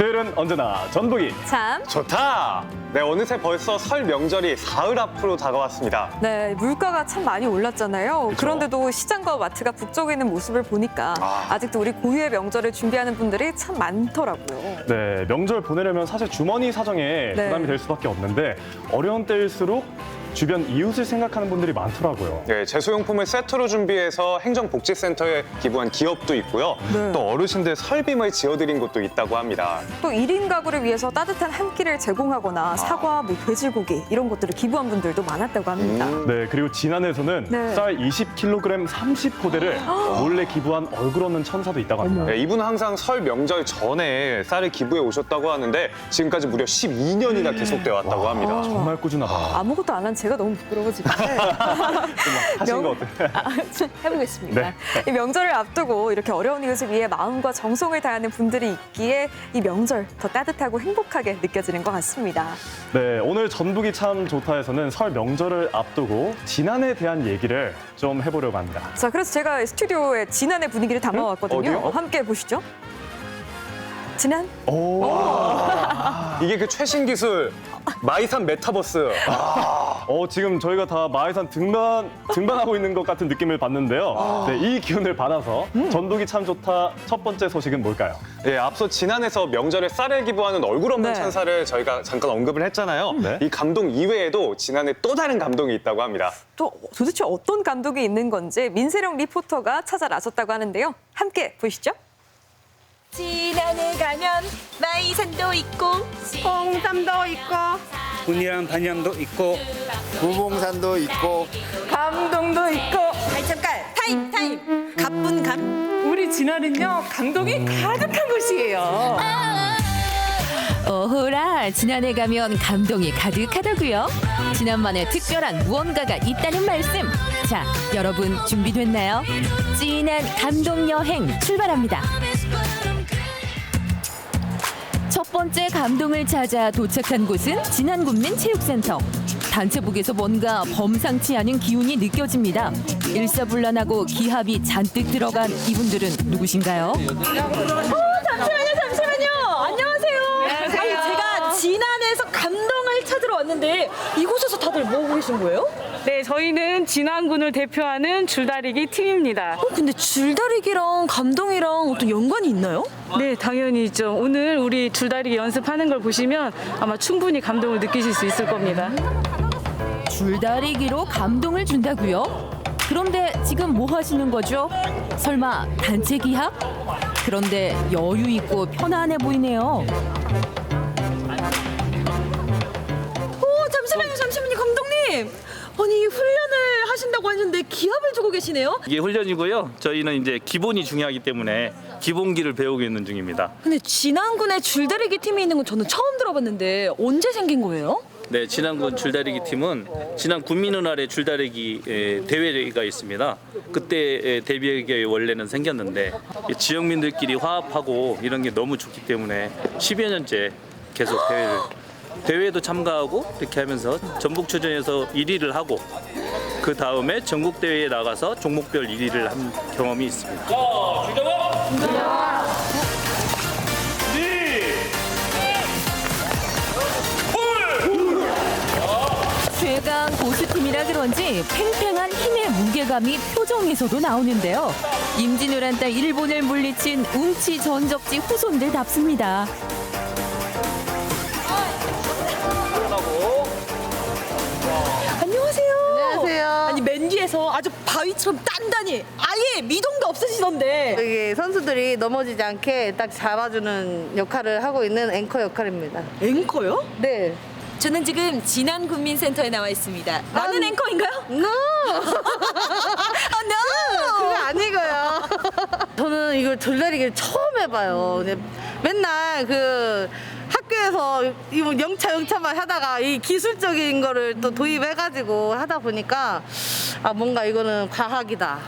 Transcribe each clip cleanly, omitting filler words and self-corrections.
수요일은 언제나 전북이 참. 좋다! 네, 어느새 벌써 설 명절이 사흘 앞으로 다가왔습니다. 네, 물가가 참 많이 올랐잖아요. 그쵸? 그런데도 시장과 마트가 북적이는 있는 모습을 보니까 아직도 우리 고유의 명절을 준비하는 분들이 참 많더라고요. 네, 명절 보내려면 사실 주머니 사정에 네. 부담이 될 수밖에 없는데 어려운 때일수록 주변 이웃을 생각하는 분들이 많더라고요. 네, 제수용품을 세트로 준비해서 행정복지센터에 기부한 기업도 있고요. 네. 또 어르신들 설빔을 지어드린 곳도 있다고 합니다. 또 1인 가구를 위해서 따뜻한 한 끼를 제공하거나 사과, 돼지고기 이런 것들을 기부한 분들도 많았다고 합니다. 네, 그리고 진안에서는 네. 쌀 20kg 30포대를 몰래 기부한 얼굴 없는 천사도 있다고 합니다. 네, 이분은 항상 설 명절 전에 쌀을 기부해 오셨다고 하는데 지금까지 무려 12년이나 계속되어 왔다고 합니다. 정말 꾸준하다. 아무것도 안 한 제가 너무 부끄러워지는데 하신 거 어때요? 해보겠습니다. 네. 이 명절을 앞두고 이렇게 어려운 이웃을 위해 마음과 정성을 다하는 분들이 있기에 이 명절 더 따뜻하고 행복하게 느껴지는 것 같습니다. 네, 오늘 전북이 참 좋다에서는 설 명절을 앞두고 진안에 대한 얘기를 좀 해보려고 합니다. 자, 그래서 제가 스튜디오에 진안의 분위기를 담아왔거든요. 어디요? 함께 보시죠. 진안? 이게 그 최신 기술 마이산 메타버스. 지금 저희가 다 마이산 등반하고 있는 것 같은 느낌을 받는데요. 네, 이 기운을 받아서 전북이 참 좋다 첫 번째 소식은 뭘까요? 네, 앞서 진안에서 명절에 쌀을 기부하는 얼굴 없는 네. 천사를 저희가 잠깐 언급을 했잖아요. 네. 이 감동 이외에도 진안에 또 다른 감동이 있다고 합니다. 또 도대체 어떤 감독이 있는 건지 민세령 리포터가 찾아 나섰다고 하는데요. 함께 보시죠. 진안에 가면 마이산도 있고 홍삼도 있고 분이랑 반향도 있고 구봉산도 있고 감동도 있고. 아니 잠깐 타임 가쁜 감 우리 진안은요 감동이 가득한 곳이에요. 어허라, 진안에 가면 감동이 가득하다고요? 진안만의 특별한 무언가가 있다는 말씀. 자, 여러분 준비됐나요? 진안 감동 여행 출발합니다. 첫 번째 감동을 찾아 도착한 곳은 진안군민체육센터. 단체복에서 뭔가 범상치 않은 기운이 느껴집니다. 일사불란하고 기합이 잔뜩 들어간 이분들은 누구신가요? 잠시만요 안녕하세요. 아니 제가 진안에서 감동을 찾으러 왔는데 이곳에서 다들 뭐 하고 계신 거예요? 네, 저희는 진안군을 대표하는 줄다리기 팀입니다. 근데 줄다리기랑 감동이랑 어떤 연관이 있나요? 네, 당연히 있죠. 오늘 우리 줄다리기 연습하는 걸 보시면 아마 충분히 감동을 느끼실 수 있을 겁니다. 줄다리기로 감동을 준다고요? 그런데 지금 뭐 하시는 거죠? 설마 단체 기합? 그런데 여유 있고 편안해 보이네요. 잠시만요 감독님. 아니 훈련을 하신다고 하셨는데 기합을 두고 계시네요? 이게 훈련이고요. 저희는 이제 기본이 중요하기 때문에 기본기를 배우고 있는 중입니다. 근데 진안군에 줄다리기 팀이 있는 건 저는 처음 들어봤는데 언제 생긴 거예요? 네, 진안군 줄다리기 팀은 진안 군민은날에 줄다리기 대회가 있습니다. 그때 대회가 원래는 생겼는데 지역민들끼리 화합하고 이런 게 너무 좋기 때문에 10여 년째 계속 대회도 참가하고 이렇게 하면서 전북초전에서 1위를 하고 그 다음에 전국 대회에 나가서 종목별 1위를 한 경험이 있습니다. 최강 고수팀이라 그런지 팽팽한 힘의 무게감이 표정에서도 나오는데요. 임진왜란 때 일본을 물리친 웅치 전적지 후손들답습니다. 안녕하세요. 안녕하세요. 아니 맨 뒤에서 아주 바위처럼 단단히 아예 미동도 없으시던데. 여기 선수들이 넘어지지 않게 딱 잡아주는 역할을 하고 있는 앵커 역할입니다. 앵커요? 네. 저는 지금 진안군민센터에 나와 있습니다. 나는 앵커인가요? No! 그거 no! 아니고요. 저는 이걸 줄다리기를 처음 해봐요. 근데 맨날 그 학교에서 이거 영차만 하다가 이 기술적인 거를 또 도입해가지고 하다 보니까 뭔가 이거는 과학이다.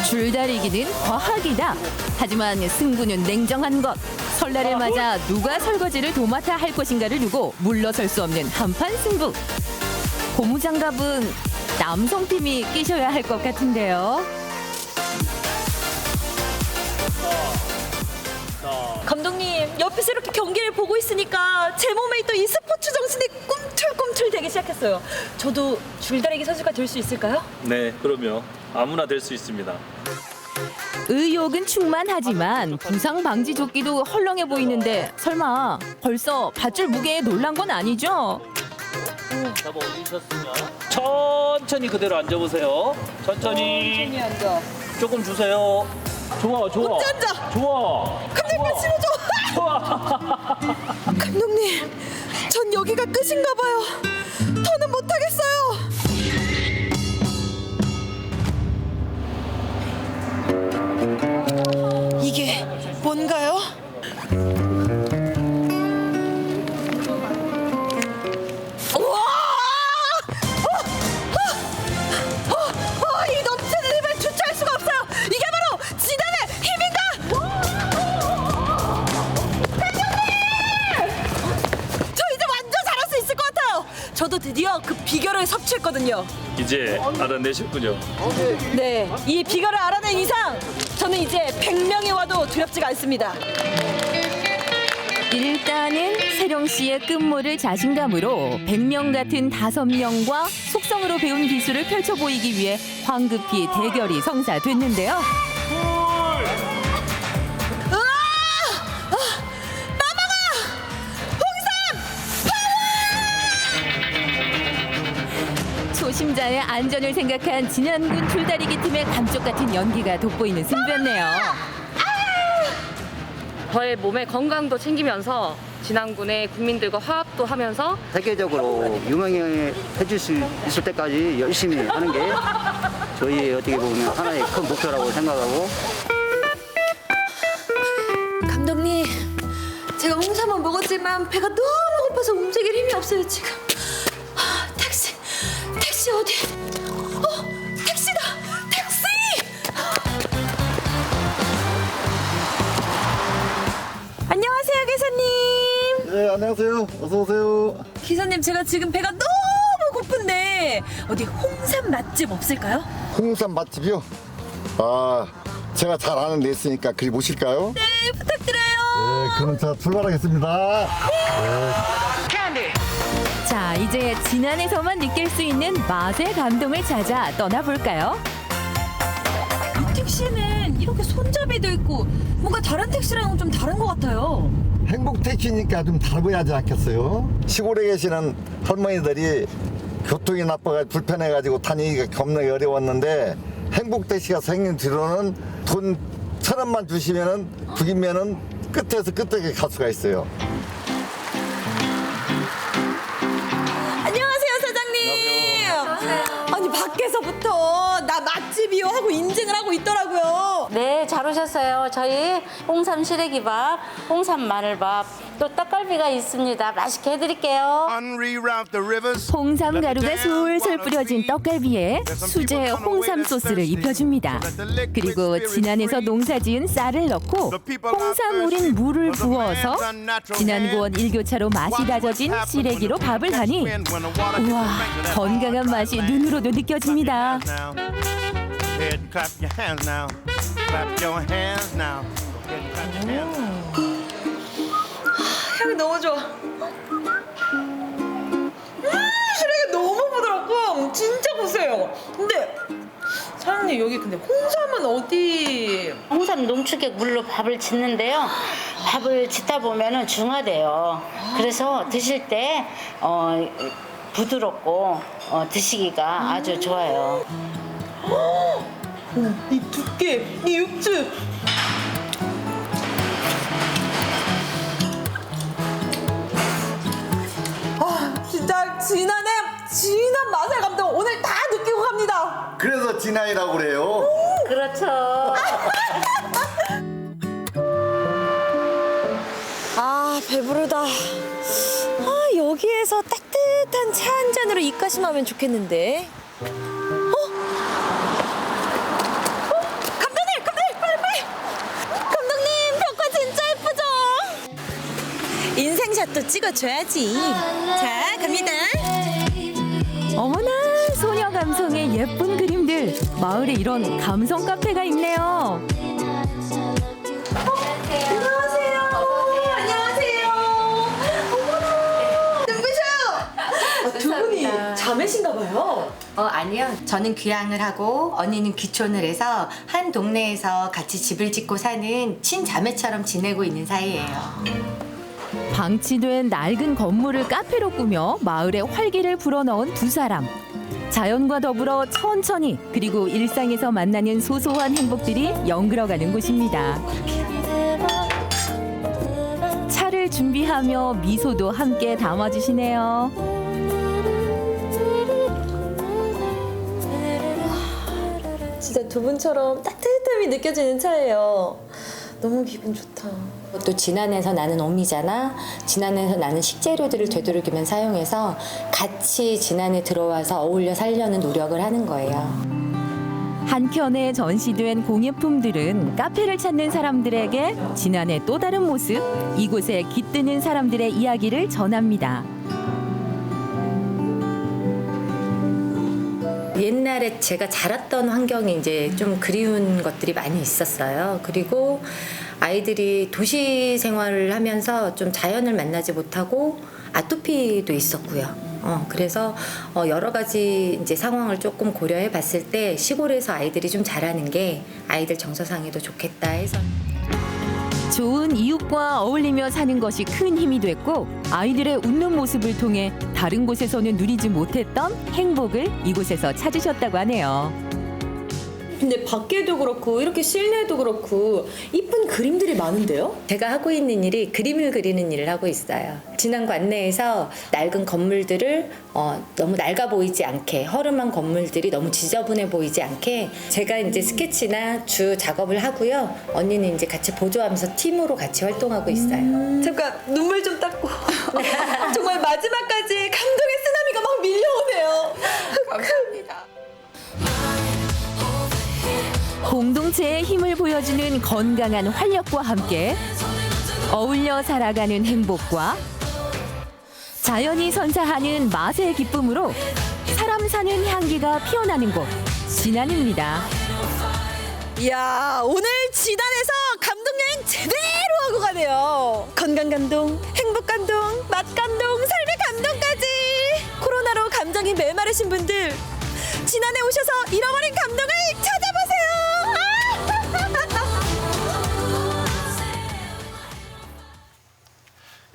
줄다리기는 과학이다. 하지만 승부는 냉정한 것. 설날을 맞아 누가 설거지를 도맡아 할 것인가를 두고 물러설 수 없는 한판 승부. 고무장갑은 남성팀이 끼셔야 할 것 같은데요. 감독님, 옆에서 이렇게 경기를 보고 있으니까 제 몸에 있던 이 스포츠 정신이 꿈틀꿈틀 되기 시작했어요. 저도 줄다리기 선수가 될 수 있을까요? 네, 그럼요. 아무나 될 수 있습니다. 의욕은 충만하지만 부상 방지 조끼도 헐렁해 보이는데 설마 벌써 밧줄 무게에 놀란 건 아니죠? 잡아 올리셨으면 천천히 그대로 앉아보세요. 천천히 앉아. 조금 주세요. 좋아, 좋아. 어째 앉아? 좋아. 감독님 발 실어줘. 감독님, 전 여기가 끝인가 봐요. 더는 못하겠어요. 이게 뭔가요? 우와! 이 넘치는 힘을 주체할 수가 없어요. 이게 바로 지단의 힘인가? 저 이제 완전 잘할 수 있을 것 같아요. 저도 드디어 그 비결을 섭취했거든요. 이제 알아내셨군요. 네, 이 비결을 알아낸 이상 저는 이제 100명이 와도 두렵지가 않습니다. 일단은 세령 씨의 끝모를 자신감으로 100명 같은 5명과 속성으로 배운 기술을 펼쳐 보이기 위해 황급히 대결이 성사됐는데요. 초심자의 안전을 생각한 진안군 줄다리기 팀의 감쪽 같은 연기가 돋보이는 승부였네요. 저의 몸의 건강도 챙기면서 진안군의 국민들과 화합도 하면서 세계적으로 유명해질 수 있을 때까지 열심히 하는 게 저희 어떻게 보면 하나의 큰 목표라고 생각하고. 감독님, 제가 홍삼은 먹었지만 배가 너무 고파서 움직일 힘이 없어요 지금. 택시 어디? 택시다! 택시! 안녕하세요, 기사님. 네, 안녕하세요. 어서 오세요. 기사님, 제가 지금 배가 너무 고픈데 어디 홍삼 맛집 없을까요? 홍삼 맛집이요? 아, 제가 잘 아는 데 있으니까 그리 모실까요? 네, 부탁드려요. 네, 그럼 자 출발하겠습니다. 자, 이제 진안에서만 느낄 수 있는 맛의 감동을 찾아 떠나볼까요? 이 택시는 이렇게 손잡이도 있고 뭔가 다른 택시랑은 좀 다른 것 같아요. 행복 택시니까 좀 다르지 않겠어요? 시골에 계시는 할머니들이 교통이 나빠가 불편해가지고 다니기가 겁나게 어려웠는데 행복 택시가 생긴 뒤로는 돈 1,000원만 주시면은 구기면은 끝에서 끝에 갈 수가 있어요. 안녕하세요, 사장님. 아니, 밖에서부터 나 맛집이요 하고 인증을 하고 있더라고요. 네, 잘 오셨어요. 저희 홍삼 시래기밥, 홍삼 마늘밥, 또 떡갈비가 있습니다. 맛있게 해드릴게요. 홍삼 가루가 솔솔 뿌려진 떡갈비에 수제 홍삼 소스를 입혀줍니다. 그리고 진안에서 농사지은 쌀을 넣고 홍삼 우린 물을 부어서 진안고원 일교차로 맛이 다져진 시래기로 밥을 하니 우와, 건강한 맛이 눈으로도 느껴집니다. 향이 너무 좋아. 시래기 너무 부드럽고 진짜 고소해요. 근데 사장님, 여기 근데 홍삼은 어디? 홍삼 농축액 물로 밥을 짓는데요. 밥을 짓다 보면은 중화돼요. 그래서 드실 때 부드럽고 드시기가 아주 좋아요. 이 두께, 이 육즙. 진짜 진한 맛의 감동 오늘 다 느끼고 갑니다. 그래서 진안이라고 그래요. 그렇죠. 아, 배부르다. 여기에서 따뜻한 차 한 잔으로 입가심하면 좋겠는데. 감독님, 빨리. 감독님, 벽화 진짜 예쁘죠? 인생샷도 찍어줘야지. 자, 갑니다. 어머나, 소녀 감성의 예쁜 그림들. 마을에 이런 감성 카페가 있네요. 안녕하세요. 아니요. 저는 귀향을 하고 언니는 귀촌을 해서 한 동네에서 같이 집을 짓고 사는 친자매처럼 지내고 있는 사이예요. 방치된 낡은 건물을 카페로 꾸며 마을에 활기를 불어넣은 두 사람. 자연과 더불어 천천히 그리고 일상에서 만나는 소소한 행복들이 연그러가는 곳입니다. 차를 준비하며 미소도 함께 담아주시네요. 진짜 두 분처럼 따뜻함이 느껴지는 차예요. 너무 기분 좋다. 또 진안에서 나는 어미잖아. 진안에서 나는 식재료들을 되도록이면 사용해서 같이 진안에 들어와서 어울려 살려는 노력을 하는 거예요. 한켠에 전시된 공예품들은 카페를 찾는 사람들에게 진안의 또 다른 모습, 이곳에 깃드는 사람들의 이야기를 전합니다. 옛날에 제가 자랐던 환경이 이제 좀 그리운 것들이 많이 있었어요. 그리고 아이들이 도시 생활을 하면서 좀 자연을 만나지 못하고 아토피도 있었고요. 그래서 여러 가지 이제 상황을 조금 고려해 봤을 때 시골에서 아이들이 좀 자라는 게 아이들 정서상에도 좋겠다 해서. 좋은 이웃과 어울리며 사는 것이 큰 힘이 됐고 아이들의 웃는 모습을 통해 다른 곳에서는 누리지 못했던 행복을 이곳에서 찾으셨다고 하네요. 근데 밖에도 그렇고 이렇게 실내도 그렇고 이쁜 그림들이 많은데요? 제가 하고 있는 일이 그림을 그리는 일을 하고 있어요. 진안구 안내에서 낡은 건물들을 너무 낡아 보이지 않게, 허름한 건물들이 너무 지저분해 보이지 않게 제가 이제 스케치나 주 작업을 하고요. 언니는 이제 같이 보조하면서 팀으로 같이 활동하고 있어요. 잠깐 눈물 좀 닦고 정말 마지막까지 감동의 쓰나미가 막 밀려오네요. 감사합니다. 공동체의 힘을 보여주는 건강한 활력과 함께 어울려 살아가는 행복과 자연이 선사하는 맛의 기쁨으로 사람 사는 향기가 피어나는 곳 진안입니다. 이야, 오늘 진안에서 감동여행 제대로 하고 가네요. 건강 감동, 행복 감동, 맛 감동, 삶의 감동까지. 코로나로 감정이 메마르신 분들 진안에 오셔서 잃어버린 감동을 찾아보세요.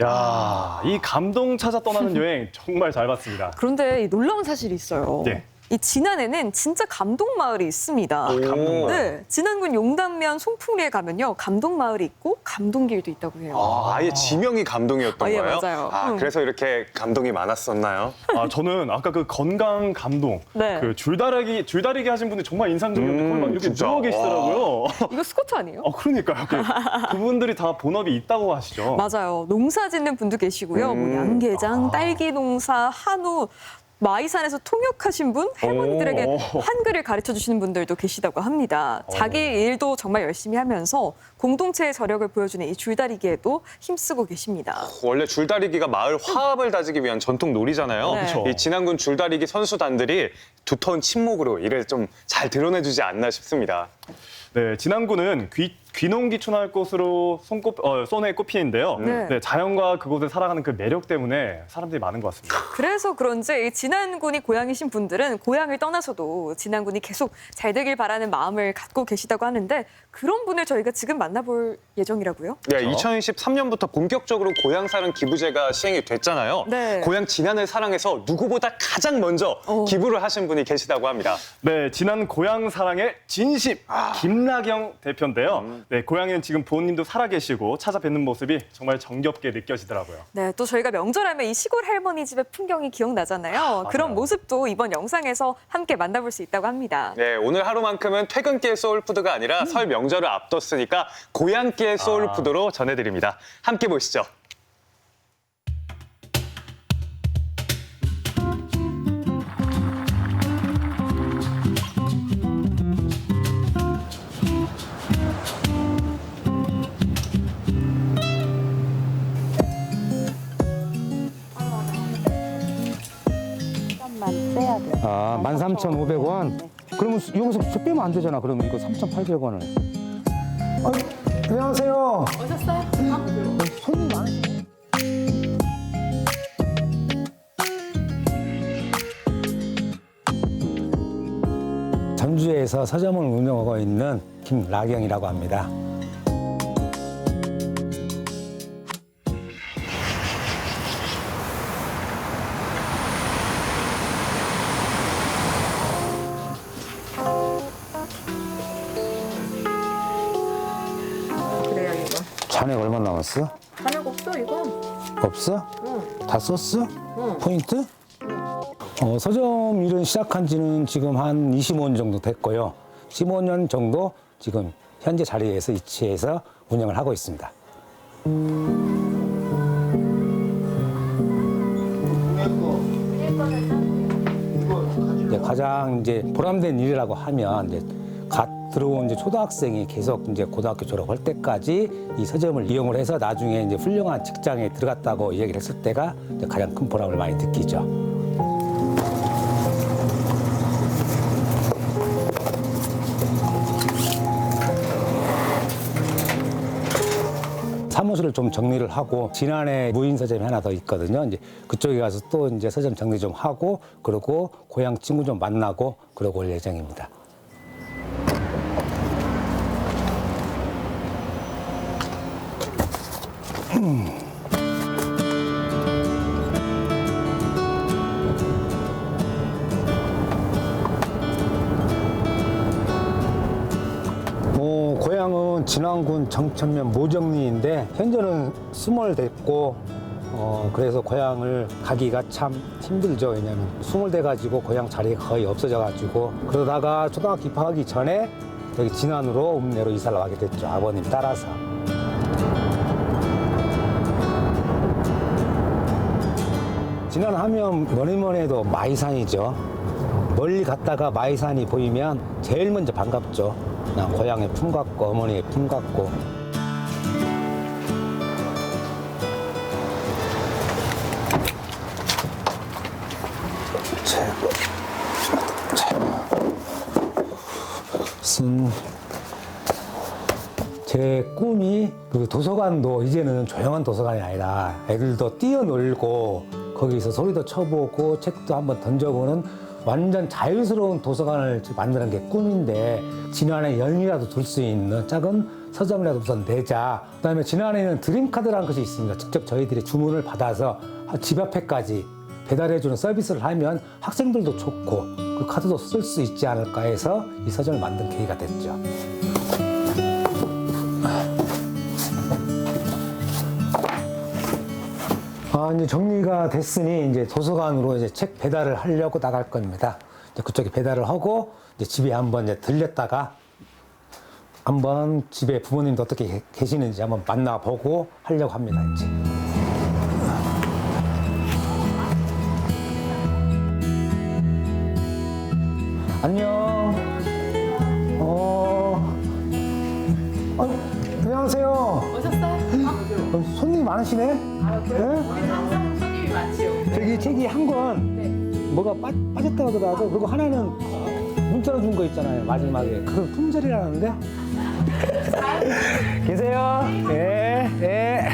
야, 이 감동 찾아 떠나는 여행 정말 잘 봤습니다. 그런데 이 놀라운 사실이 있어요. 네. 이 진안에는 진짜 감동 마을이 있습니다. 감동 마을. 네, 진안군 용담면 송풍리에 가면요 감동 마을이 있고 감동길도 있다고 해요. 아예 지명이 감동이었던 예, 거예요? 맞아요. 그래서 이렇게 감동이 많았었나요? 저는 아까 그 건강 감동, 네. 그 줄다리기 하신 분이 정말 인상적이었는데 거의 막 이렇게 진짜. 누워 계시더라고요. 이거 스쿼트 아니에요? 그러니까요. 그분들이 다 본업이 있다고 하시죠. 맞아요. 농사 짓는 분도 계시고요. 뭐 양계장, 딸기 농사, 한우. 마이산에서 통역하신 분, 할머니들에게 한글을 가르쳐 주시는 분들도 계시다고 합니다. 자기 일도 정말 열심히 하면서 공동체의 저력을 보여주는 이 줄다리기에도 힘쓰고 계십니다. 원래 줄다리기가 마을 화합을 다지기 위한 전통 놀이잖아요. 네. 그쵸. 이 진안군 줄다리기 선수단들이 두터운 친목으로 이를 좀 잘 드러내주지 않나 싶습니다. 네, 진안군은 귀농귀촌할 곳으로 손에 꼽히는데요. 네. 자연과 그곳에 살아가는 그 매력 때문에 사람들이 많은 것 같습니다. 그래서 그런지 이 진안군이 고향이신 분들은 고향을 떠나서도 진안군이 계속 잘 되길 바라는 마음을 갖고 계시다고 하는데 그런 분을 저희가 지금 만나볼 예정이라고요? 네, 2013년부터 본격적으로 고향사랑 기부제가 시행이 됐잖아요. 네. 고향 진안을 사랑해서 누구보다 가장 먼저 기부를 하신 분이 계시다고 합니다. 네, 진안 고향 사랑의 진심 김나경 대표인데요. 네, 고향에는 지금 부모님도 살아계시고 찾아뵙는 모습이 정말 정겹게 느껴지더라고요. 네, 또 저희가 명절하면 이 시골 할머니 집의 풍경이 기억나잖아요. 그런 모습도 이번 영상에서 함께 만나볼 수 있다고 합니다. 네, 오늘 하루만큼은 퇴근길 소울푸드가 아니라 설 명절을 앞뒀으니까 고향길 소울푸드로 전해드립니다. 함께 보시죠. 아, 13,500원? 그러면 여기서 빼면 안 되잖아. 그러면 이거 3,800원을. 안녕하세요. 오셨어요? 손님 많으시네. 지역에서 서점을 운영하고 있는 김라경이라고 합니다. 그래요, 이거. 잔액 얼마 남았어? 잔액 없어, 이거. 없어? 다 썼어? 포인트? 서점 일은 시작한 지는 지금 한 25년 정도 됐고요. 15년 정도 지금 현재 자리에서 위치해서 운영을 하고 있습니다. 가장 보람된 일이라고 하면 갓 들어온 초등학생이 계속 고등학교 졸업할 때까지 이 서점을 이용을 해서 나중에 훌륭한 직장에 들어갔다고 얘기를 했을 때가 가장 큰 보람을 많이 느끼죠. 사무실을 좀 정리를 하고 지난해 무인 서점이 하나 더 있거든요. 그쪽에 가서 또 서점 정리 좀 하고 그리고 고향 친구 좀 만나고 그러고 올 예정입니다. 고향은 진안군 정천면 모정리인데 현재는 스물 됐고 그래서 고향을 가기가 참 힘들죠. 왜냐면 스물 돼가지고 고향 자리가 거의 없어져가지고 그러다가 초등학교 입학하기 전에 여기 진안으로 읍내로 이사를 가게 됐죠. 아버님 따라서. 진안 하면 뭐니 해도 마이산이죠. 멀리 갔다가 마이산이 보이면 제일 먼저 반갑죠. 그냥 고향의 품 같고 어머니의 품 같고. 제 꿈이 그 도서관도 이제는 조용한 도서관이 아니라 애들도 뛰어놀고 거기서 소리도 쳐보고 책도 한번 던져보는 완전 자유스러운 도서관을 만드는 게 꿈인데 진안에 연이라도 둘 수 있는 작은 서점이라도 우선 내자. 그다음에 진안에는 드림카드라는 것이 있습니다. 직접 저희들이 주문을 받아서 집 앞에까지 배달해주는 서비스를 하면 학생들도 좋고 그 카드도 쓸 수 있지 않을까 해서 이 서점을 만든 계기가 됐죠. 이제 정리가 됐으니 이제 도서관으로 책 배달을 하려고 나갈 겁니다. 그쪽에 배달을 하고 집에 한번 들렸다가 한번 집에 부모님도 어떻게 계시는지 한번 만나보고 하려고 합니다. 이제. 안녕. 안녕하세요. 오셨어요? 손님이 많으시네? 아, 그래요? 네? 우리는 항상 손님이 많지요. 저기 책이 한 권 뭐가 빠졌다고 하더라고. 그리고 하나는 문자로 준 거 있잖아요. 마지막에. 그건 품절이라는데? 계세요? 예, 예.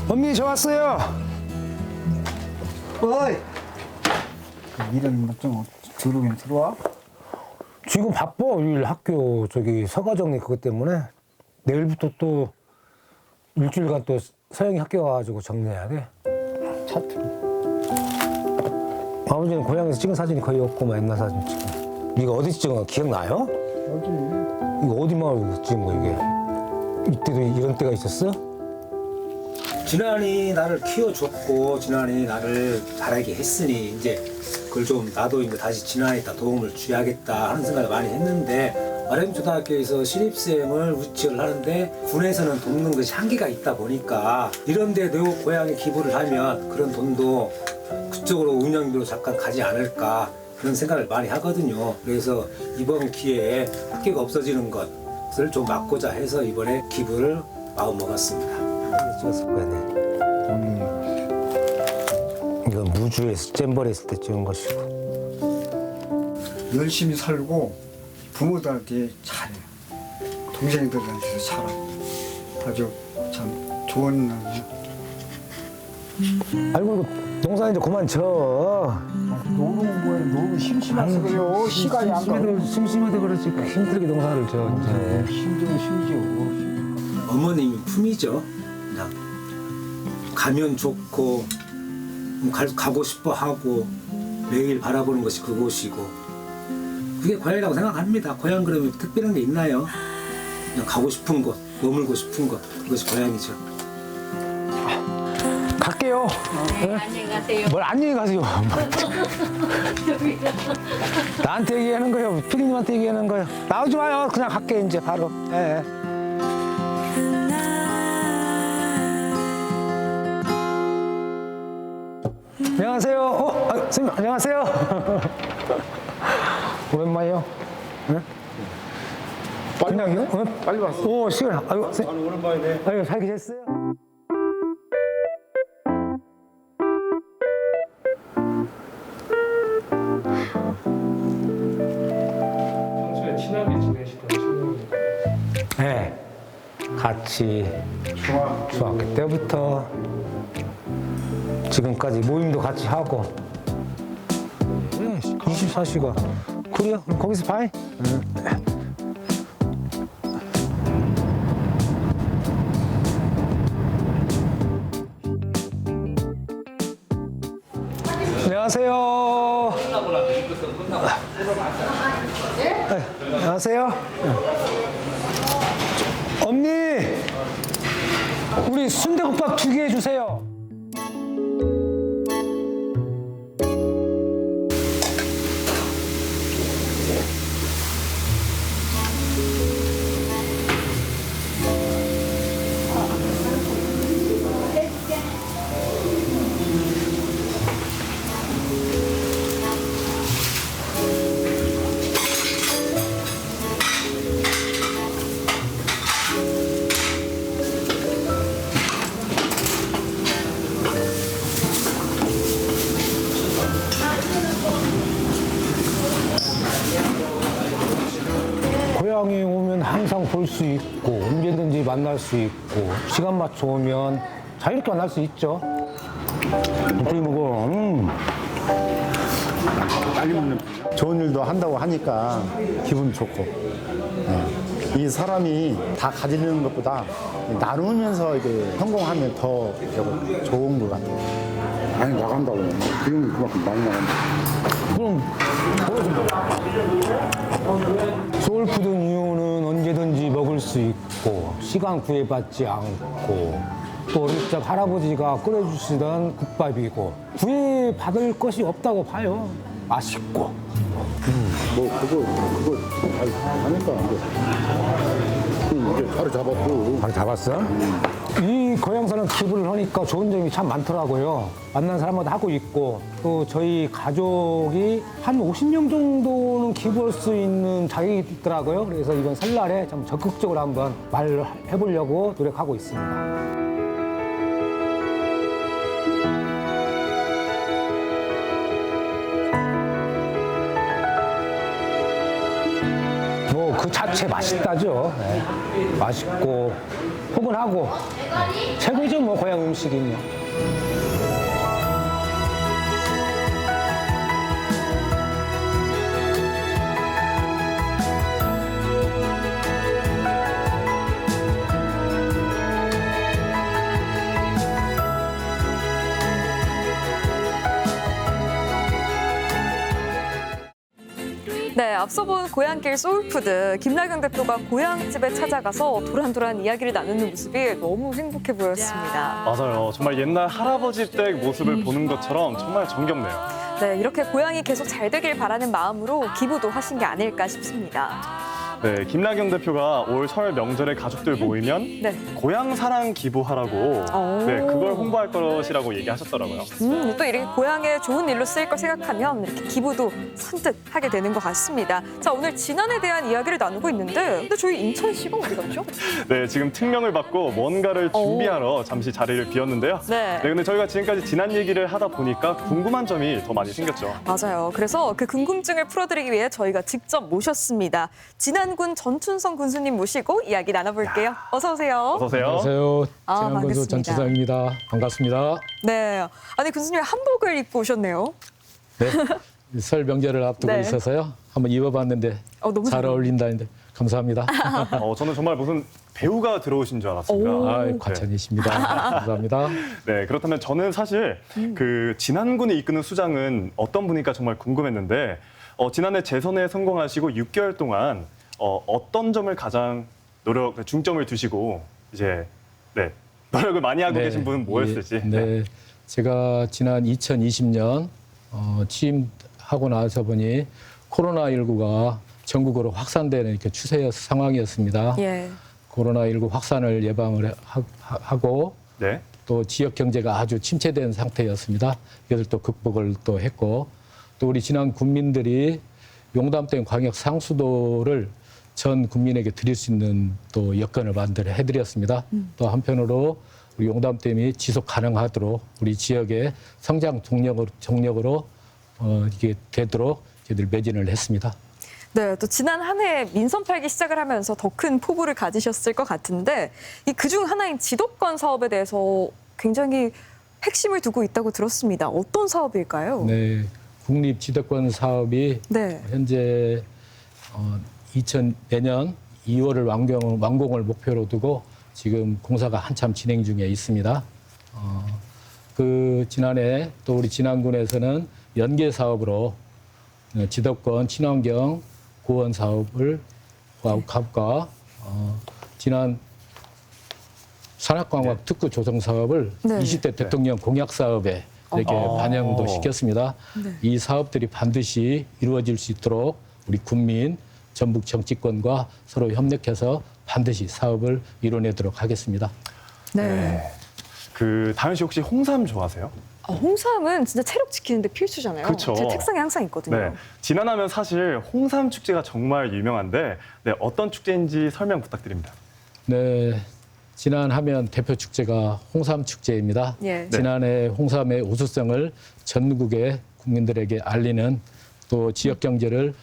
언니, 저 왔어요. 어이. 일은 좀 들어오긴 들어와? 지금 바빠. 일 학교 서가정리 그것 때문에 내일부터 또 일주일간 또 서영이 학교 가가지고 정리해야 돼. 차트. 아버지는 고향에서 찍은 사진이 거의 없고 뭐 옛날 사진 찍은. 이거 어디서 찍은 거 기억나요? 어디? 이거 어디 마을에서 찍은 거 이게? 이때도 이런 때가 있었어? 진안이 나를 키워줬고 진안이 나를 자라게 했으니 이제 그걸 좀 나도 이제 다시 진안에다 도움을 줘야겠다 하는 생각을 많이 했는데 RM초등학교에서 신입생을 우치를 하는데 군에서는 돕는 것이 한계가 있다 보니까 이런 데 내 고향에 기부를 하면 그런 돈도 그쪽으로 운영비로 잠깐 가지 않을까 그런 생각을 많이 하거든요. 그래서 이번 기회에 학교가 없어지는 것을 좀 막고자 해서 이번에 기부를 마음먹었습니다. 찍었을 거야, 네. 이건 무주에서 잼버리 했을 때 찍은 것이고. 열심히 살고 부모들한테 잘해. 동생들한테도 잘하고. 아주 참 좋은 날. 아이고 농사 이제 그만 쳐. 너무 심심해서 그래요. 시간이 안 가. 심심해도 그렇지 힘들게 농사를 져 이제. 힘들면 힘이죠. 어머님이 품이죠. 그냥 가면 좋고 가고 싶어 하고 매일 바라보는 것이 그곳이고 그게 고향이라고 생각합니다. 고향 그러면 특별한 게 있나요? 그냥 가고 싶은 곳, 머물고 싶은 곳 그것이 고향이죠. 갈게요. 네? 안녕히 가세요. 뭘 안녕히 가세요. 나한테 얘기하는 거예요. 피디님한테 얘기하는 거예요. 나오지 마요. 그냥 갈게 이제 바로. 예. 안녕하세요. 선생님 안녕하세요. 오랜만이요. 네? 그냥요? 빨리 왔어. 오 시간. 아유 선생님. 오랜만이네. 아유 잘 계셨어요? 평소에 친하게 지내시던 친구입니까? 네. 같이 중학교 때부터 지금까지 모임도 같이 하고. 그래 24시간. 그래요? 그럼 거기서 봐요. 안녕하세요. 안녕하세요. 언니, 우리 순대국밥 2개 해주세요. 고향에 오면 항상 볼 수 있고 언제든지 만날 수 있고 시간 맞춰 오면 자유롭게 만날 수 있죠. 어떻게 먹어? 빨리 먹는. 좋은 일도 한다고 하니까 기분 좋고. 이 사람이 다 가지는 것보다 나누면서 이게 성공하면 더 좋은 것 같아요. 많이 나간다고. 비용이 그만큼 많이 나간다. 그럼 소울푸드 이유는 언제든지 먹을 수 있고 시간 구애받지 않고 또 어릴 적 할아버지가 끓여주시던 국밥이고 구애받을 것이 없다고 봐요. 맛있고. 뭐 그거 잘 하니까 이제 바로 잡았고. 바로 잡았어? 이 고향사는 기부를 하니까 좋은 점이 참 많더라고요. 만난 사람마다 하고 있고 또 저희 가족이 한 50명 정도는 기부할 수 있는 자격이 있더라고요. 그래서 이번 설날에 좀 적극적으로 한번 말을 해보려고 노력하고 있습니다. 그 자체 맛있다죠. 네. 맛있고 포근하고 최고죠 뭐 고향 음식이 뭐. 네, 앞서 본 고향길 소울푸드 김나경 대표가 고향집에 찾아가서 도란도란 이야기를 나누는 모습이 너무 행복해 보였습니다. 맞아요. 정말 옛날 할아버지 댁 모습을 보는 것처럼 정말 정겹네요. 네, 이렇게 고향이 계속 잘 되길 바라는 마음으로 기부도 하신 게 아닐까 싶습니다. 네, 김나경 대표가 올 설 명절에 가족들 모이면 네. 고향 사랑 기부하라고 네, 그걸 홍보할 것이라고 얘기하셨더라고요. 또 이렇게 고향에 좋은 일로 쓰일 걸 생각하면 이렇게 기부도 선뜻 하게 되는 것 같습니다. 자, 오늘 진안에 대한 이야기를 나누고 있는데 근데 저희 인천시가 어디 갔죠? 네, 지금 특명을 받고 뭔가를 준비하러 잠시 자리를 비웠는데요. 네. 네, 근데 저희가 지금까지 지난 얘기를 하다 보니까 궁금한 점이 더 많이 생겼죠. 맞아요. 그래서 그 궁금증을 풀어드리기 위해 저희가 직접 모셨습니다. 진안 진안군 전춘성 군수님 모시고 이야기 나눠볼게요. 어서 오세요. 어서 오세요. 안녕하세요. 아, 진안군수 반갑습니다. 전추성입니다. 반갑습니다. 네. 아니 군수님 한복을 입고 오셨네요. 네. 설 명절을 앞두고 네. 있어서요. 한번 입어봤는데 너무 잘 어울린다는데 감사합니다. 저는 정말 무슨 배우가 들어오신 줄 알았습니다. 아, 과찬이십니다. 감사합니다. 네, 그렇다면 저는 사실 그 진안군이 이끄는 수장은 어떤 분일까 정말 궁금했는데 지난해 재선에 성공하시고 6개월 동안 어떤 점을 가장 중점을 두시고 이제 노력을 많이 하고 계신 분은 뭐였을지. 네, 제가 지난 2020년 취임하고 나서 보니 코로나19가 전국으로 확산되는 이렇게 추세 상황이었습니다. 예. 코로나19 확산을 예방을 하고 또 지역 경제가 아주 침체된 상태였습니다. 이것을 또 극복을 또 했고 또 우리 진안 군민들이 용담댐 광역 상수도를 전 국민에게 드릴 수 있는 또 여건을 만들어 해드렸습니다. 또 한편으로 우리 용담댐이 지속 가능하도록 우리 지역의 성장 동력으로 이게 되도록 저희들 매진을 했습니다. 네, 또 지난 한 해 민선 팔기 시작을 하면서 더 큰 포부를 가지셨을 것 같은데 그중 하나인 지도권 사업에 대해서 굉장히 핵심을 두고 있다고 들었습니다. 어떤 사업일까요? 네, 국립 지도권 사업이 현재 2000내년 2월을 완공을 목표로 두고 지금 공사가 한참 진행 중에 있습니다. 그 지난해 또 우리 진안군에서는 연계 사업으로 지도권 친환경 고원 사업을 가업과 지난 산악광학 특구 조성 사업을 20대 대통령 공약 사업에 이렇게 반영도 시켰습니다. 이 사업들이 반드시 이루어질 수 있도록 우리 국민, 전북 정치권과 서로 협력해서 반드시 사업을 이뤄내도록 하겠습니다. 네. 그 다현 씨 혹시 홍삼 좋아하세요? 홍삼은 진짜 체력 지키는데 필수잖아요. 그렇죠. 제 책상에 항상 있거든요. 네. 지난하면 사실 홍삼 축제가 정말 유명한데 어떤 축제인지 설명 부탁드립니다. 네, 지난하면 대표 축제가 홍삼 축제입니다. 예. 지난해 홍삼의 우수성을 전국의 국민들에게 알리는 또 지역 경제를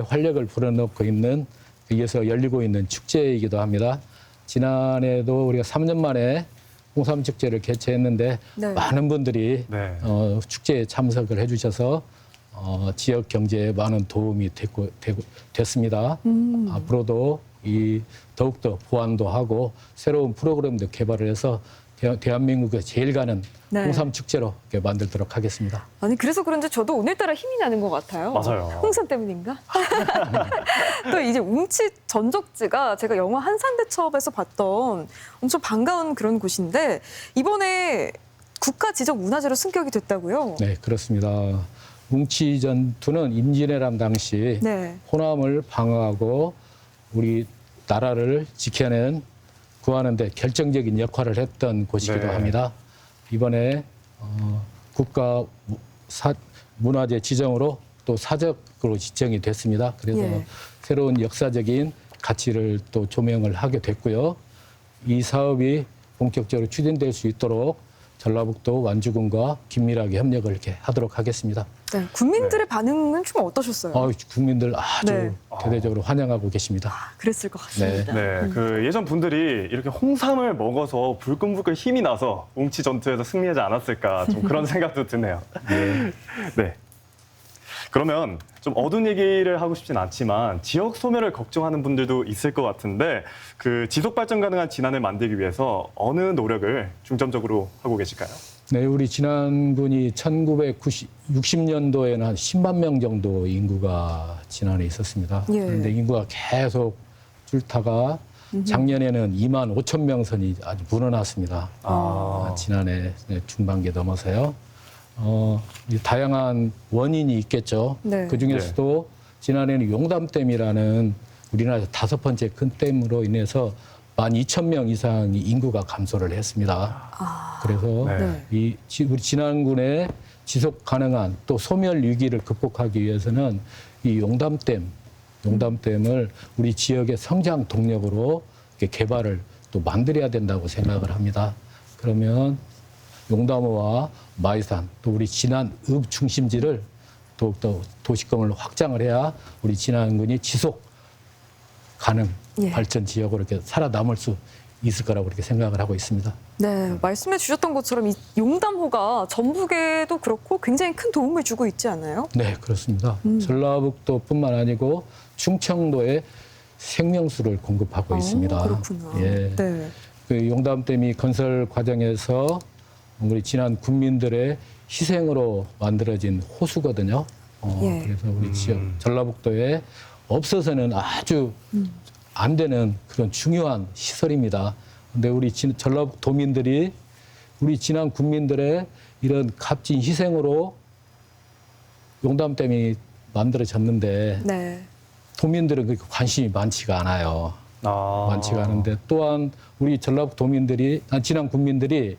활력을 불어넣고 있는 여기서 열리고 있는 축제이기도 합니다. 지난해도 우리가 3년 만에 홍삼 축제를 개최했는데 많은 분들이 축제에 참석을 해주셔서 지역 경제에 많은 도움이 됐습니다. 앞으로도 더욱더 보완도 하고 새로운 프로그램도 개발을 해서 대한민국에 제일 가는 홍삼 축제로 만들도록 하겠습니다. 아니 그래서 그런지 저도 오늘따라 힘이 나는 것 같아요. 맞아요. 홍삼 때문인가? 또 이제 웅치 전적지가 제가 영화 한산대첩에서 봤던 엄청 반가운 그런 곳인데 이번에 국가 지적 문화재로 승격이 됐다고요? 네, 그렇습니다. 웅치 전투는 임진왜란 당시 호남을 방어하고 우리 나라를 지켜낸 구하는 데 결정적인 역할을 했던 곳이기도 합니다. 이번에 국가 문화재 지정으로 또 사적으로 지정이 됐습니다. 그래서 새로운 역사적인 가치를 또 조명을 하게 됐고요. 이 사업이 본격적으로 추진될 수 있도록 전라북도 완주군과 긴밀하게 협력을 이렇게 하도록 하겠습니다. 네, 국민들의 반응은 좀 어떠셨어요? 국민들 아주 대대적으로 환영하고 계십니다. 그랬을 것 같습니다. 그 예전 분들이 이렇게 홍삼을 먹어서 불끈불끈 힘이 나서 웅치 전투에서 승리하지 않았을까 좀 그런 생각도 드네요. 네. 그러면 좀 어두운 얘기를 하고 싶진 않지만 지역 소멸을 걱정하는 분들도 있을 것 같은데 그 지속 발전 가능한 진안을 만들기 위해서 어느 노력을 중점적으로 하고 계실까요? 네, 우리 진안군이 1960년도에는 한 10만 명 정도 인구가 진안에 있었습니다. 그런데 인구가 계속 줄다가 작년에는 2만 5천 명 선이 아주 불어났습니다. 지난해 중반기에 넘어서요. 다양한 원인이 있겠죠. 그 중에서도 지난해는 용담댐이라는 우리나라 5번째 큰 댐으로 인해서 12,000명 이상이 인구가 감소를 했습니다. 그래서 우리 진안군의 지속 가능한 또 소멸 위기를 극복하기 위해서는 이 용담댐을 우리 지역의 성장 동력으로 개발을 또 만들어야 된다고 생각을 합니다. 그러면 용담호와 마이산 또 우리 진안 읍 중심지를 더욱더 도시권을 확장을 해야 우리 진안군이 지속 가능 예. 발전 지역으로 이렇게 살아남을 수 있을 거라고 그렇게 생각을 하고 있습니다. 네, 말씀해 주셨던 것처럼 이 용담호가 전북에도 그렇고 굉장히 큰 도움을 주고 있지 않아요? 네, 그렇습니다. 전라북도뿐만 아니고 충청도에 생명수를 공급하고 있습니다. 그렇구나. 예. 네. 그 용담댐이 건설 과정에서 우리 지난 군민들의 희생으로 만들어진 호수거든요. 예. 그래서 우리 지역 전라북도에 없어서는 아주 안 되는 그런 중요한 시설입니다. 근데 우리 전라북도민들이 우리 지난 군민들의 이런 값진 희생으로 용담댐이 만들어졌는데 네. 도민들은 그렇게 관심이 많지가 않아요. 많지가 않은데 또한 우리 전라북도민들이 지난 군민들이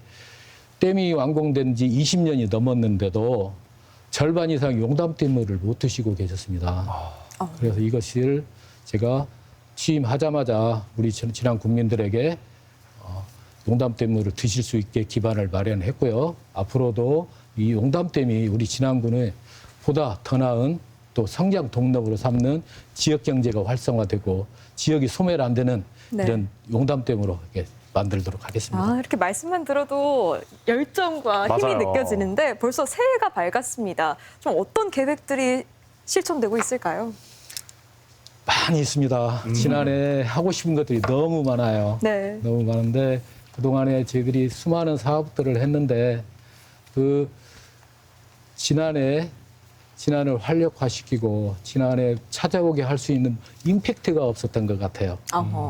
댐이 완공된 지 20년이 넘었는데도 절반 이상 용담댐을 못 드시고 계셨습니다. 그래서 이것을 제가 취임하자마자 우리 지난 국민들에게 용담댐을 드실 수 있게 기반을 마련했고요. 앞으로도 이 용담댐이 우리 진안군의 보다 더 나은 또 성장 동력으로 삼는 지역 경제가 활성화되고 지역이 소멸 안 되는 네. 이런 용담댐으로 이렇게 만들도록 하겠습니다. 아, 이렇게 말씀만 들어도 열정과 힘이 맞아요. 느껴지는데 벌써 새해가 밝았습니다. 좀 어떤 계획들이 실천되고 있을까요? 많이 있습니다. 지난해 하고 싶은 것들이 너무 많아요. 네. 너무 많은데 그동안에 저희들이 수많은 사업들을 했는데 그 지난해를 활력화시키고 지난해 찾아오게 할 수 있는 임팩트가 없었던 것 같아요.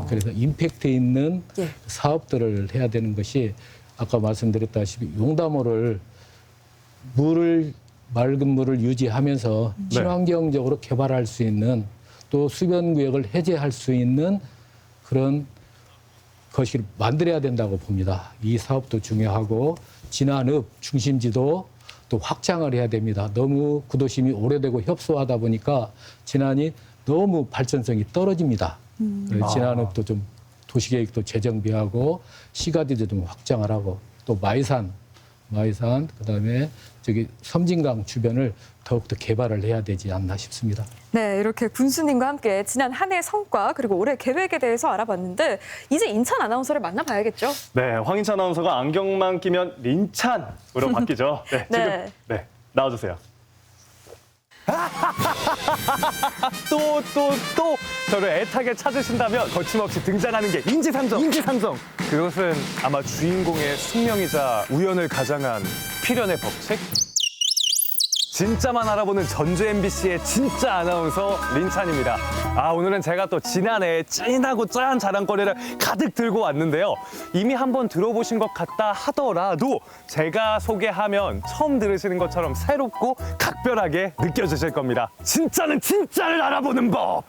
그래서 임팩트 있는 예. 사업들을 해야 되는 것이 아까 말씀드렸다시피 용담호를 맑은 물을 유지하면서 친환경적으로 개발할 수 있는 또 수변구역을 해제할 수 있는 그런 것을 만들어야 된다고 봅니다. 이 사업도 중요하고 진안읍 중심지도 또 확장을 해야 됩니다. 너무 구도심이 오래되고 협소하다 보니까 진안이 너무 발전성이 떨어집니다. 그래서 진안읍도 좀 도시계획도 재정비하고 시가지도 좀 확장을 하고 또 마이산 그다음에 저기 섬진강 주변을 더욱더 개발을 해야 되지 않나 싶습니다. 네, 이렇게 군수님과 함께 지난 한 해 성과 그리고 올해 계획에 대해서 알아봤는데 이제 인찬 아나운서를 만나봐야겠죠? 네, 황인찬 아나운서가 안경만 끼면 린찬으로 바뀌죠. 네, 지금 네. 나와주세요. 또 저를 애타게 찾으신다면 거침없이 등장하는 게 인지상정. 그것은 아마 주인공의 숙명이자 우연을 가장한 필연의 법칙? 진짜만 알아보는 전주 MBC의 진짜 아나운서 린찬입니다. 오늘은 제가 또 지난해 찐하고 짠 자랑거리를 가득 들고 왔는데요. 이미 한번 들어보신 것 같다 하더라도 제가 소개하면 처음 들으시는 것처럼 새롭고 각별하게 느껴지실 겁니다. 진짜는 진짜를 알아보는 법!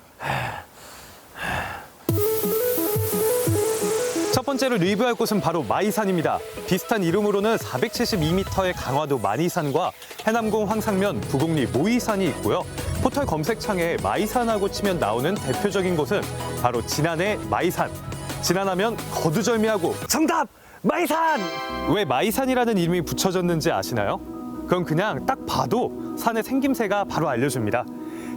첫 번째로 리뷰할 곳은 바로 마이산입니다. 비슷한 이름으로는 472m의 강화도 만이산과 해남공 황상면 부곡리 모이산이 있고요. 포털 검색창에 마이산하고 치면 나오는 대표적인 곳은 바로 진안의 마이산. 진안하면 거두절미하고 정답! 마이산! 왜 마이산이라는 이름이 붙여졌는지 아시나요? 그건 그냥 딱 봐도 산의 생김새가 바로 알려줍니다.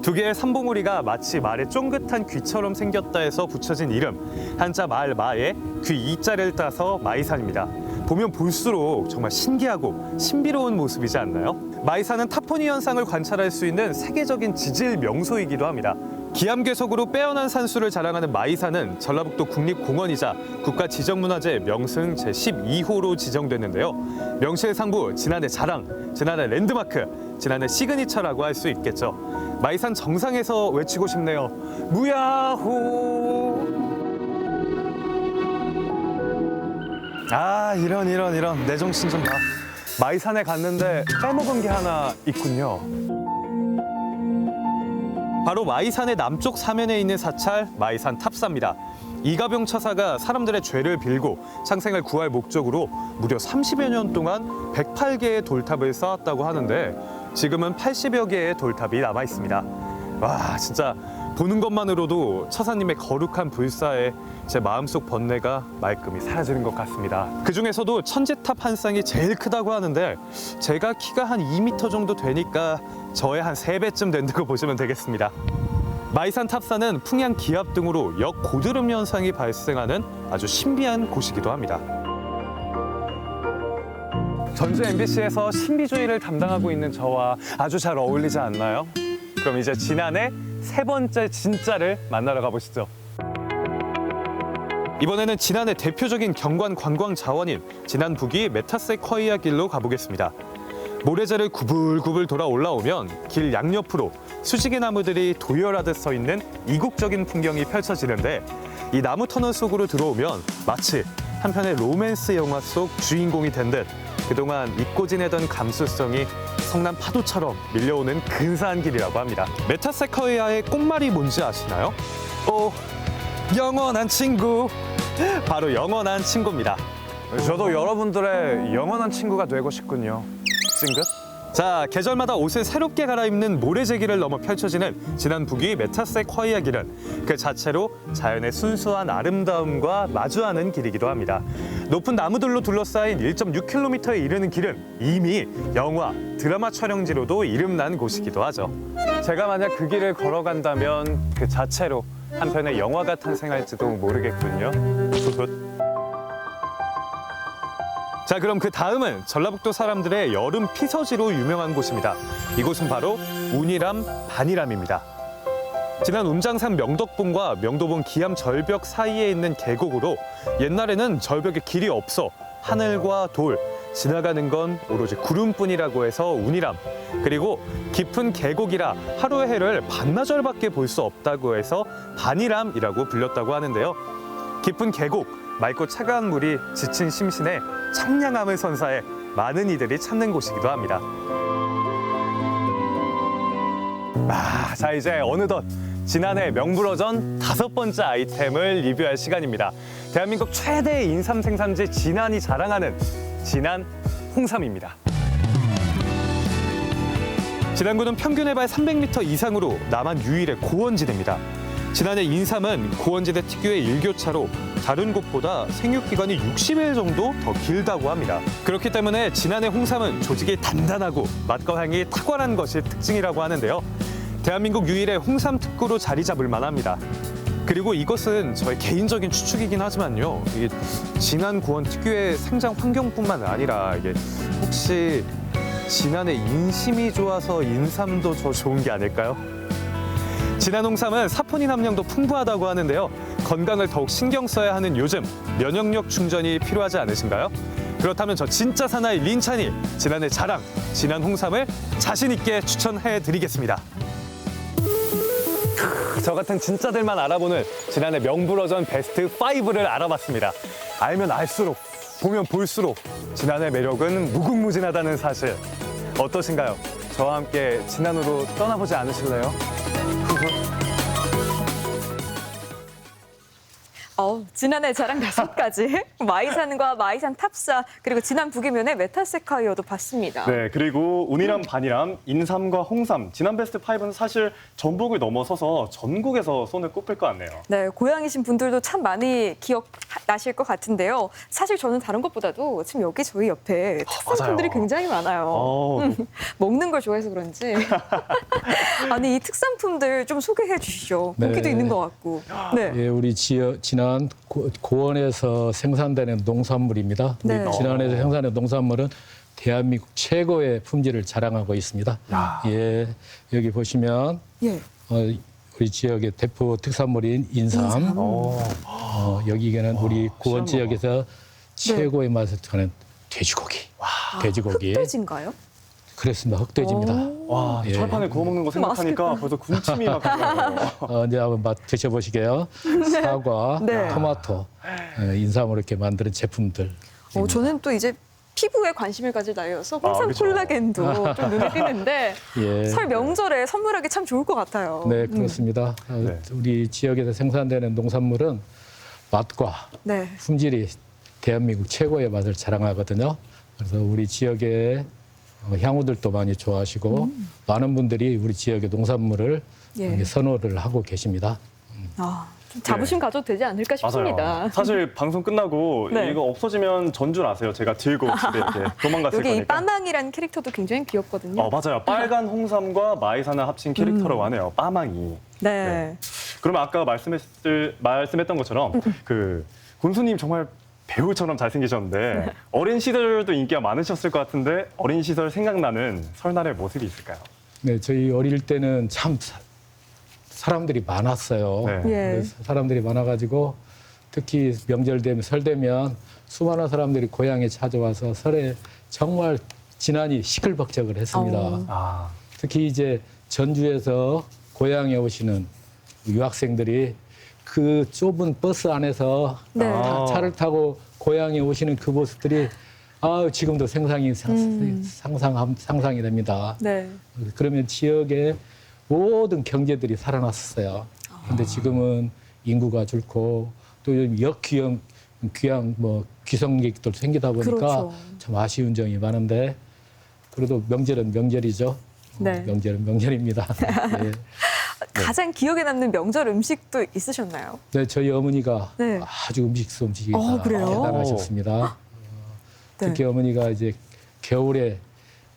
두 개의 삼봉우리가 마치 말의 쫑긋한 귀처럼 생겼다 해서 붙여진 이름. 한자 말 마에 귀 이자를 따서 마이산입니다. 보면 볼수록 정말 신기하고 신비로운 모습이지 않나요? 마이산은 타포니 현상을 관찰할 수 있는 세계적인 지질 명소이기도 합니다. 기암괴석으로 빼어난 산수를 자랑하는 마이산은 전라북도 국립공원이자 국가지정문화재 명승 제12호로 지정됐는데요. 명실상부 진안의 자랑, 진안의 랜드마크, 진안의 시그니처라고 할 수 있겠죠. 마이산 정상에서 외치고 싶네요. 무야호! 이런 내 정신 좀 봐. 마이산에 갔는데 빼먹은 게 하나 있군요. 바로 마이산의 남쪽 사면에 있는 사찰 마이산 탑사입니다. 이가병 처사가 사람들의 죄를 빌고 창생을 구할 목적으로 무려 30여 년 동안 108개의 돌탑을 쌓았다고 하는데 지금은 80여 개의 돌탑이 남아 있습니다. 와, 진짜 보는 것만으로도 처사님의 거룩한 불사에 제 마음속 번뇌가 말끔히 사라지는 것 같습니다. 그중에서도 천지탑 한 쌍이 제일 크다고 하는데 제가 키가 한 2m 정도 되니까 저의 한 3배쯤 된다고 보시면 되겠습니다. 마이산 탑사는 풍향 기압 등으로 역고드름 현상이 발생하는 아주 신비한 곳이기도 합니다. 전주 MBC에서 신비주의를 담당하고 있는 저와 아주 잘 어울리지 않나요? 그럼 이제 지난해 세 번째 진짜를 만나러 가보시죠. 이번에는 지난해 대표적인 경관 관광 자원인 지난 북위 메타세쿼이아 길로 가보겠습니다. 모래자를 구불구불 돌아 올라오면 길 양옆으로 수직의 나무들이 도열하듯 서 있는 이국적인 풍경이 펼쳐지는데 이 나무 터널 속으로 들어오면 마치 한편의 로맨스 영화 속 주인공이 된 듯 그동안 잊고 지내던 감수성이 성남 파도처럼 밀려오는 근사한 길이라고 합니다. 메타세쿼이아의 꽃말이 뭔지 아시나요? 영원한 친구. 바로 영원한 친구입니다. 저도 여러분들의 영원한 친구가 되고 싶군요. 찡긋? 자, 계절마다 옷을 새롭게 갈아입는 모래제기를 넘어 펼쳐지는 지난 북위 메타세쿼이아 길은 그 자체로 자연의 순수한 아름다움과 마주하는 길이기도 합니다. 높은 나무들로 둘러싸인 1.6km에 이르는 길은 이미 영화, 드라마 촬영지로도 이름난 곳이기도 하죠. 제가 만약 그 길을 걸어간다면 그 자체로 한편의 영화가 탄생할지도 모르겠군요. 자, 그럼 그 다음은 전라북도 사람들의 여름 피서지로 유명한 곳입니다. 이곳은 바로 운이람 반이람입니다. 지난 운장산 명덕봉과 명도봉 기암 절벽 사이에 있는 계곡으로 옛날에는 절벽에 길이 없어 하늘과 돌, 지나가는 건 오로지 구름뿐이라고 해서 운이람, 그리고 깊은 계곡이라 하루의 해를 반나절밖에 볼 수 없다고 해서 반이람이라고 불렸다고 하는데요. 깊은 계곡, 맑고 차가운 물이 지친 심신에 청량함을 선사해 많은 이들이 찾는 곳이기도 합니다. 자, 이제 어느덧 지난해 명불허전 5번째 아이템을 리뷰할 시간입니다. 대한민국 최대 인삼 생산지 진안이 자랑하는 진안 홍삼입니다. 진안군은 평균 해발 300m 이상으로 남한 유일의 고원지대입니다. 진안의 인삼은 고원지대 특유의 일교차로 다른 곳보다 생육기간이 60일 정도 더 길다고 합니다. 그렇기 때문에 진안의 홍삼은 조직이 단단하고 맛과 향이 탁월한 것이 특징이라고 하는데요. 대한민국 유일의 홍삼 특구로 자리 잡을 만합니다. 그리고 이것은 저의 개인적인 추측이긴 하지만요. 이게 진안 고원 특유의 생장 환경뿐만 아니라 이게 혹시 진안의 인심이 좋아서 인삼도 더 좋은 게 아닐까요? 진안 홍삼은 사포닌 함량도 풍부하다고 하는데요. 건강을 더욱 신경 써야 하는 요즘 면역력 충전이 필요하지 않으신가요? 그렇다면 저 진짜 사나이 린찬이 진안의 자랑, 진안 홍삼을 자신 있게 추천해드리겠습니다. 저 같은 진짜들만 알아보는 지난해 명불허전 베스트 5를 알아봤습니다. 알면 알수록, 보면 볼수록 진안의 매력은 무궁무진하다는 사실. 어떠신가요? 저와 함께 진안으로 떠나보지 않으실래요? 진안의 자랑 5가지, 마이산과 마이산 탑사, 그리고 진안 북이면의 메타세콰이어도 봤습니다. 네, 그리고 운이람, 반이람, 인삼과 홍삼, 진안 베스트 5는 사실 전북을 넘어서서 전국에서 손을 꼽을 것 같네요. 네, 고향이신 분들도 참 많이 기억나실 것 같은데요. 사실 저는 다른 것보다도 지금 여기 저희 옆에 특산품들이 굉장히 많아요. 먹는 걸 좋아해서 그런지. 아니, 이 특산품들 좀 소개해 주시죠. 고기도 있는 것 같고. 네. 예, 우리 진안 고원에서 생산되는 농산물입니다. 네. 진안에서 생산된 농산물은 대한민국 최고의 품질을 자랑하고 있습니다. 예, 여기 보시면 우리 지역의 대표 특산물인 인삼. 여기에는 우리 고원 지역에서 최고의 맛을 전하는 돼지고기. 돼지고기. 흑돼지인가요? 그렇습니다. 흑돼지입니다. 와, 철판에 구워 먹는 거 생각하니까 벌써 군침이 막 가요. 이제 한번 드셔보시게요. 사과, 토마토, 인삼으로 이렇게 만드는 제품들. 저는 또 이제 피부에 관심을 가질 나이여서 홍삼 콜라겐도 좀 눈에 띄는데 설 명절에 선물하기 참 좋을 것 같아요. 네, 그렇습니다. 우리 지역에서 생산되는 농산물은 맛과 품질이 대한민국 최고의 맛을 자랑하거든요. 그래서 우리 지역의 향후들도 많이 좋아하시고 많은 분들이 우리 지역의 농산물을 선호를 하고 계십니다. 좀 자부심 가져도 되지 않을까 싶습니다. 맞아요. 사실 방송 끝나고 네. 이거 없어지면 전 줄 아세요. 제가 들고 집에 이렇게 도망갔을 여기 이 거니까. 빠망이라는 캐릭터도 굉장히 귀엽거든요. 맞아요. 빨간 홍삼과 마이산을 합친 캐릭터라고 하네요. 빠망이. 네. 그러면 아까 말씀했던 것처럼 그 군수님 정말 배우처럼 잘생기셨는데 어린 시절도 인기가 많으셨을 것 같은데 어린 시절 생각나는 설날의 모습이 있을까요? 네, 저희 어릴 때는 참 사람들이 많았어요. 네. 그래서 사람들이 많아가지고 특히 명절 되면 설 되면 수많은 사람들이 고향에 찾아와서 설에 정말 지난이 시끌벅적을 했습니다. 특히 이제 전주에서 고향에 오시는 유학생들이 그 좁은 버스 안에서 네. 차를 타고 고향에 오시는 그 모습들이 지금도 상상이 됩니다. 네. 그러면 지역의 모든 경제들이 살아났었어요. 근데 지금은 인구가 줄고 또 역귀양 귀성객도 생기다 보니까 그렇죠. 참 아쉬운 점이 많은데 그래도 명절은 명절이죠. 네. 명절은 명절입니다. 네. 가장 기억에 남는 명절 음식도 있으셨나요? 네, 저희 어머니가 네. 아주 솜씨가 그래요? 대단하셨습니다. 네. 특히 어머니가 이제 겨울에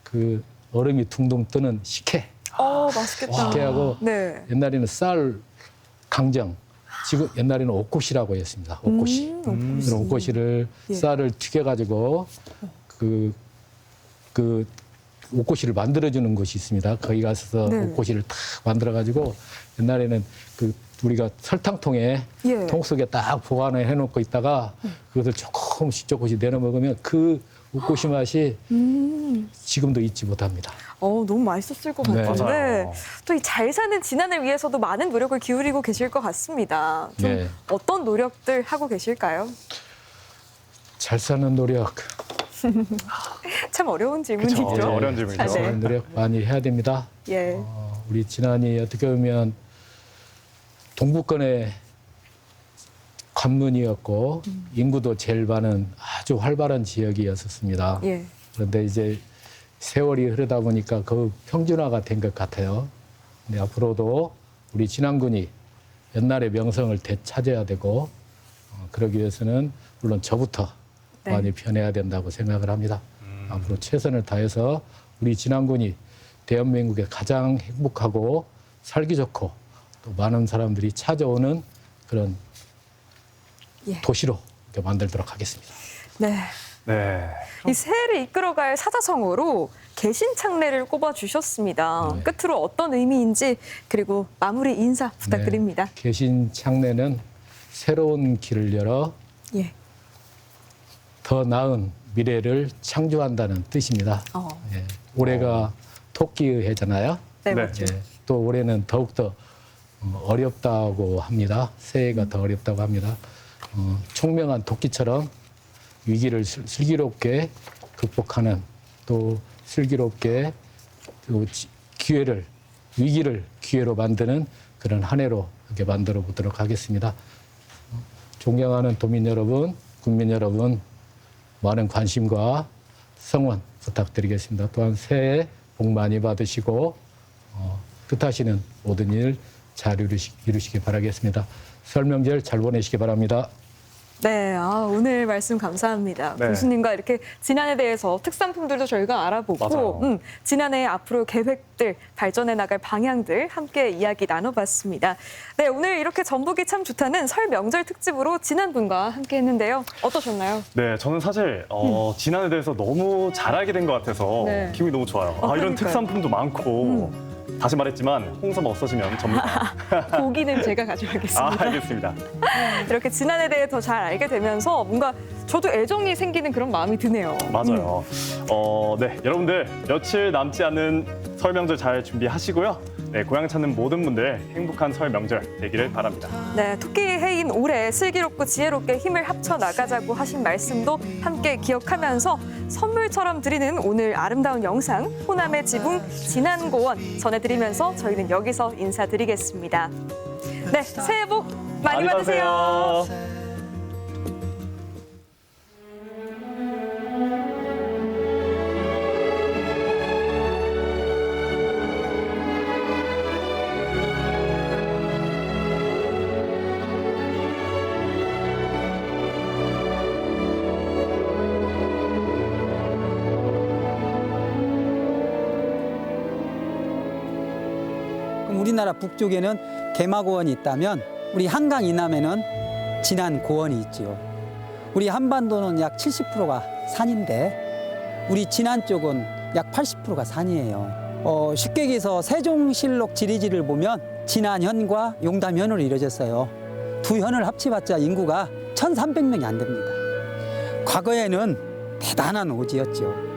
그 얼음이 둥둥 뜨는 식혜. 맛있겠다. 식혜하고 네. 옛날에는 쌀 강정, 지금 옛날에는 옥고시라고 했습니다. 옥고시. 그런 옥고시를 쌀을 튀겨가지고 그 옥고시를 만들어주는 곳이 있습니다. 거기 가서 네. 옥고시를 탁 만들어가지고 옛날에는 그 우리가 설탕통에 예. 통 속에 딱 보관을 해놓고 있다가 그것을 조금씩 내려 먹으면 그 옥고시 맛이 지금도 잊지 못합니다. 너무 맛있었을 것 네. 같은데 맞아요. 또 이 잘 사는 지난을 위해서도 많은 노력을 기울이고 계실 것 같습니다. 좀 네. 어떤 노력들 하고 계실까요? 잘 사는 노력. 참 어려운 질문이죠. 그쵸, 어려운 질문이죠. 아, 네. 노력 많이 해야 됩니다. 예. 우리 진안이 어떻게 보면 동부권의 관문이었고 인구도 제일 많은 아주 활발한 지역이었습니다. 예. 그런데 이제 세월이 흐르다 보니까 그 평준화가 된 것 같아요. 근데 앞으로도 우리 진안군이 옛날의 명성을 되찾아야 되고 그러기 위해서는 물론 저부터 네. 많이 변해야 된다고 생각을 합니다. 앞으로 최선을 다해서 우리 진안군이 대한민국에 가장 행복하고 살기 좋고 또 많은 사람들이 찾아오는 그런 예. 도시로 이렇게 만들도록 하겠습니다. 네. 네. 이 새해를 이끌어갈 사자성어로 개신창례를 꼽아주셨습니다. 네. 끝으로 어떤 의미인지 그리고 마무리 인사 부탁드립니다. 개신창례는 새로운 길을 열어 예. 더 나은 미래를 창조한다는 뜻입니다. 예. 올해가 토끼의 해잖아요. 네, 네. 맞죠. 예. 또 올해는 더욱더 어렵다고 합니다. 새해가 더 어렵다고 합니다. 총명한 토끼처럼 위기를 슬기롭게 극복하는 또 슬기롭게 또 위기를 기회로 만드는 그런 한 해로 이렇게 만들어 보도록 하겠습니다. 존경하는 도민 여러분, 국민 여러분, 많은 관심과 성원 부탁드리겠습니다. 또한 새해 복 많이 받으시고 뜻하시는 모든 일 잘 이루시기 바라겠습니다. 설 명절 잘 보내시기 바랍니다. 네, 오늘 말씀 감사합니다. 네. 교수님과 이렇게 지난해에 대해서 특산품들도 저희가 알아보고 맞아요. 지난해 앞으로 계획들, 발전해 나갈 방향들 함께 이야기 나눠봤습니다. 네, 오늘 이렇게 전북이 참 좋다는 설 명절 특집으로 진안분과 함께 했는데요. 어떠셨나요? 네, 저는 사실 진안에 대해서 너무 잘 알게 된 것 같아서 네. 기분이 너무 좋아요. 이런 그러니까요. 특산품도 많고 다시 말했지만 홍삼 없어지면 전부다. 고기는 제가 가져가겠습니다. 알겠습니다. 이렇게 진안에 대해 더 잘 알게 되면서 뭔가 저도 애정이 생기는 그런 마음이 드네요. 맞아요. 네, 여러분들 며칠 남지 않은 설 명절 잘 준비하시고요. 네, 고향 찾는 모든 분들 행복한 설 명절 되기를 바랍니다. 네, 토끼 해인 올해 슬기롭고 지혜롭게 힘을 합쳐 나가자고 하신 말씀도 함께 기억하면서 선물처럼 드리는 오늘 아름다운 영상 호남의 지붕 진안고원 전해드리면서 저희는 여기서 인사드리겠습니다. 네, 새해 복 많이 받으세요. 그럼 우리나라 북쪽에는 개마고원이 있다면 우리 한강 이남에는 진안고원이 있지요. 우리 한반도는 약 70%가 산인데 우리 진안 쪽은 약 80%가 산이에요. 쉽게 얘기해서 세종실록 지리지를 보면 진안현과 용담현으로 이루어졌어요. 두 현을 합치봤자 인구가 1,300명이 안 됩니다. 과거에는 대단한 오지였죠.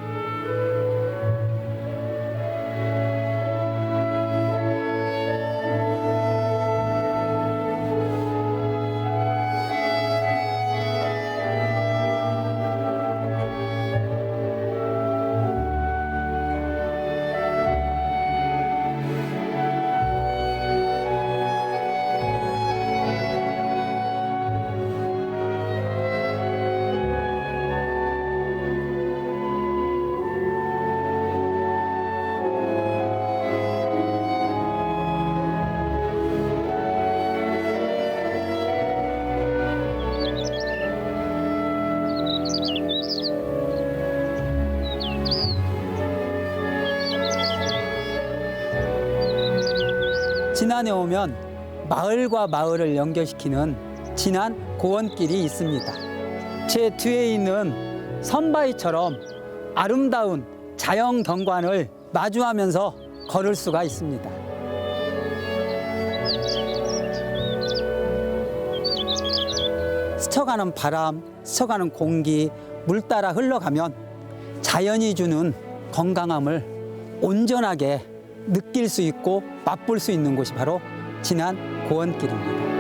진안에 오면 마을과 마을을 연결시키는 진안 고원길이 있습니다. 제 뒤에 있는 선바위처럼 아름다운 자연 경관을 마주하면서 걸을 수가 있습니다. 스쳐가는 바람, 스쳐가는 공기, 물 따라 흘러가면 자연이 주는 건강함을 온전하게 느낄 수 있고 맛볼 수 있는 곳이 바로 진안 고원길입니다.